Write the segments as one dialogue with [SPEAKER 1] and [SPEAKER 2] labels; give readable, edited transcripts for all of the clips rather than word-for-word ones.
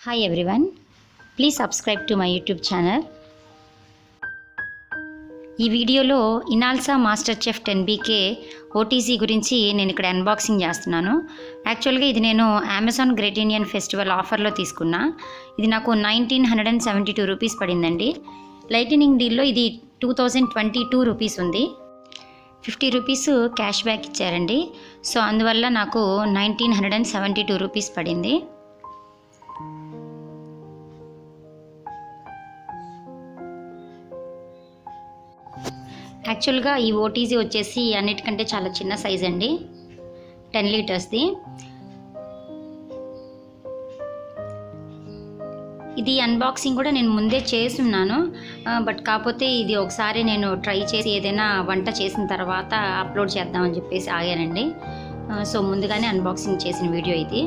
[SPEAKER 1] Hi everyone, please subscribe to my YouTube channel. ఈ వీడియోలో Inalsa మాస్టర్చెఫ్ 10BK OTG గురించి నేను ఇక్కడ అన్బాక్సింగ్ చేస్తున్నాను. యాక్చువల్గా ఇది నేను అమెజాన్ గ్రేట్ ఇండియన్ ఫెస్టివల్ ఆఫర్లో తీసుకున్నా. ఇది నాకు 1972 రూపీస్ పడిందండి. లైటనింగ్ డీల్లో ఇది 2022 రూపీస్ ఉంది. 50 రూపీస్ క్యాష్ బ్యాక్ ఇచ్చారండి. సో అందువల్ల నాకు 1972 రూపీస్ పడింది. యాక్చువల్గా ఈ ఓటీజీ వచ్చేసి అన్నిటికంటే చాలా చిన్న సైజ్ అండి, 10 లీటర్స్ది. ఇది అన్బాక్సింగ్ కూడా నేను ముందే చేస్తున్నాను, బట్ కాకపోతే ఇది ఒకసారి నేను ట్రై చేసి ఏదైనా వంట చేసిన తర్వాత అప్లోడ్ చేద్దామని చెప్పేసి ఆగానండి. సో ముందుగానే అన్బాక్సింగ్ చేసిన వీడియో ఇది.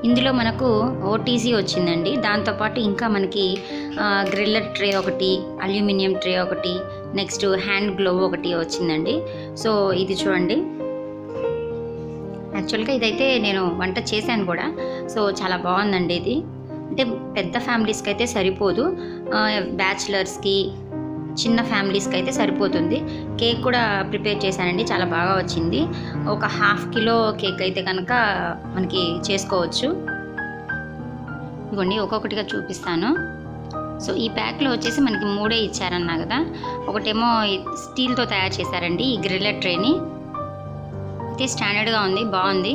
[SPEAKER 1] ఇందులో మనకు ఓటీజీ వచ్చిందండి. దాంతోపాటు ఇంకా మనకి గ్రిల్లర్ ట్రే ఒకటి, అల్యూమినియం ట్రే ఒకటి, నెక్స్ట్ హ్యాండ్ గ్లోవ్ ఒకటి వచ్చిందండి. సో ఇది చూడండి. యాక్చువల్గా ఇదైతే నేను వంట చేశాను కూడా. సో చాలా బాగుందండి ఇది. అంటే పెద్ద ఫ్యామిలీస్కి అయితే సరిపోదు, బ్యాచిలర్స్కి, చిన్న ఫ్యామిలీస్కి అయితే సరిపోతుంది. కేక్ కూడా ప్రిపేర్ చేశానండి, చాలా బాగా వచ్చింది. ఒక 1/2 కిలో కేక్ అయితే కనుక మనకి చేసుకోవచ్చు. ఇవ్వండి ఒక్కొక్కటిగా చూపిస్తాను. సో ఈ ప్యాక్లో వచ్చేసి మనకి 3 ఇచ్చారన్నా కదా. ఒకటేమో స్టీల్తో తయారు చేశారండి ఈ గ్రిల్లర్ ట్రేని. అయితే స్టాండర్డ్గా ఉంది, బాగుంది.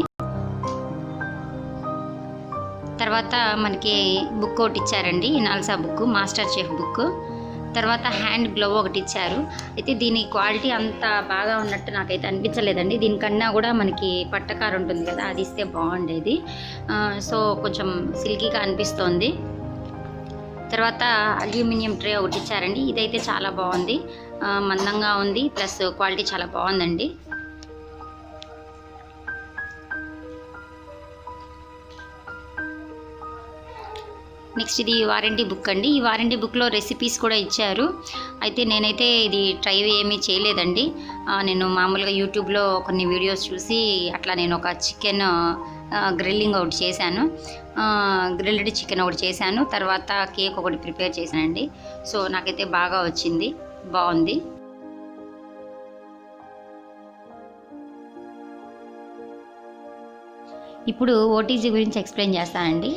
[SPEAKER 1] తర్వాత మనకి బుక్ ఒకటి ఇచ్చారండి, Inalsa book, master chef book. తర్వాత హ్యాండ్ గ్లోవ్ ఒకటి ఇచ్చారు. అయితే దీని క్వాలిటీ అంత బాగా ఉన్నట్టు నాకైతే అనిపించలేదండి. దీనికన్నా కూడా మనకి పట్టకారు ఉంటుంది కదా, అది ఇస్తే బాగుండేది. సో కొంచెం సిల్కీగా అనిపిస్తోంది. తర్వాత అల్యూమినియం ట్రే ఒకటి ఇచ్చారండి. ఇదైతే చాలా బాగుంది, మందంగా ఉంది, ప్లస్ క్వాలిటీ చాలా బాగుందండి. నెక్స్ట్ ఇది వారంటీ బుక్ అండి. ఈ వారంటీ బుక్లో రెసిపీస్ కూడా ఇచ్చారు. అయితే నేనైతే ఇది ట్రై ఏమీ చేయలేదండి. నేను మామూలుగా యూట్యూబ్లో కొన్ని వీడియోస్ చూసి అట్లా నేను ఒక చికెన్ గ్రిల్లింగ్ ఒకటి చేశాను, గ్రిల్డ్ చికెన్ ఒకటి చేశాను. తర్వాత కేక్ ఒకటి ప్రిపేర్ చేశానండి. సో నాకైతే బాగా వచ్చింది, బాగుంది. ఇప్పుడు ఓటీజీ గురించి ఎక్స్ప్లెయిన్ చేస్తానండి.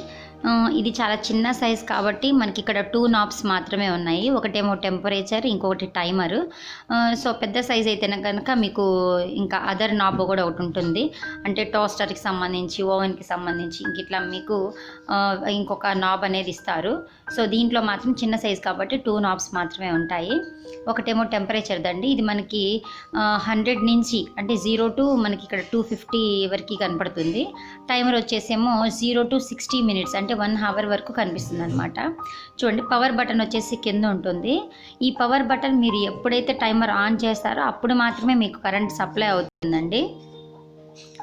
[SPEAKER 1] ఇది చాలా చిన్న సైజ్ కాబట్టి మనకి ఇక్కడ 2 నాబ్స్ మాత్రమే ఉన్నాయి. ఒకటేమో టెంపరేచర్, ఇంకొకటి టైమరు. సో పెద్ద సైజ్ అయితే కనుక మీకు ఇంకా అదర్ నాబ్ కూడా ఒకటి ఉంటుంది. అంటే టోస్టర్కి సంబంధించి, ఓవెన్కి సంబంధించి ఇంక ఇట్లా మీకు ఇంకొక నాబ్ అనేది ఇస్తారు. సో దీంట్లో మాత్రం చిన్న సైజ్ కాబట్టి 2 నాబ్స్ మాత్రమే ఉంటాయి. ఒకటేమో టెంపరేచర్ దండి. ఇది మనకి 100 నుంచి అంటే 0 to మనకి ఇక్కడ 250 వరకు కనపడుతుంది. టైమర్ వచ్చేసేమో 0 to 60 మినిట్స్ అంటే 1 అవర్ వరకు కనిపిస్తుంది అనమాట. చూడండి, పవర్ బటన్ వచ్చేసి కింద ఉంటుంది. ఈ పవర్ బటన్ మీరు ఎప్పుడైతే టైమర్ ఆన్ చేస్తారో అప్పుడు మాత్రమే మీకు కరెంట్ సప్లై అవుతుందండి.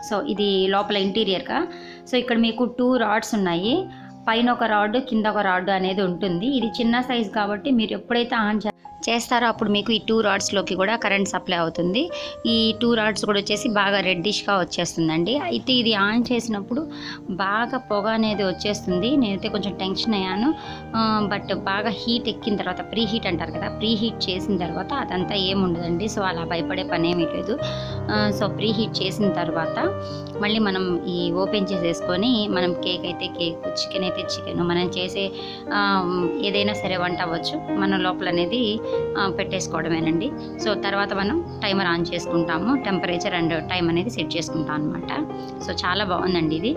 [SPEAKER 1] సో ఇది లోపల ఇంటీరియర్గా. సో ఇక్కడ మీకు 2 రాడ్స్ ఉన్నాయి, పైన ఒక రాడ్, కింద ఒక రాడ్ అనేది ఉంటుంది. ఇది చిన్న సైజ్ కాబట్టి మీరు ఎప్పుడైతే ఆన్ చేస్తారో అప్పుడు మీకు ఈ 2 రాడ్స్లోకి కూడా కరెంట్ సప్లై అవుతుంది. ఈ 2 రాడ్స్ కూడా వచ్చేసి బాగా రెడ్డిష్గా వచ్చేస్తుందండి. అయితే ఇది ఆన్ చేసినప్పుడు బాగా పొగ అనేది వచ్చేస్తుంది. నేనైతే కొంచెం టెన్షన్ అయ్యాను, బట్ బాగా హీట్ ఎక్కిన తర్వాత, ప్రీ హీట్ అంటారు కదా, ప్రీ హీట్ చేసిన తర్వాత అదంతా ఏముండదండి. సో అలా భయపడే పని ఏమీ లేదు. సో ప్రీ హీట్ చేసిన తర్వాత మళ్ళీ మనం ఈ ఓపెన్ చేసేసుకొని మనం కేక్ అయితే కేక్, చికెన్ అయితే చికెన్, మనం చేసే ఏదైనా సరే వంట అవ్వచ్చు, మన లోపల అనేది పెట్టేసుకోవడమేనండి. సో తర్వాత మనం టైమర్ ఆన్ చేసుకుంటాము, టెంపరేచర్ అండ్ టైం అనేది సెట్ చేసుకుంటాం అనమాట. సో చాలా బాగుందండి ఇది.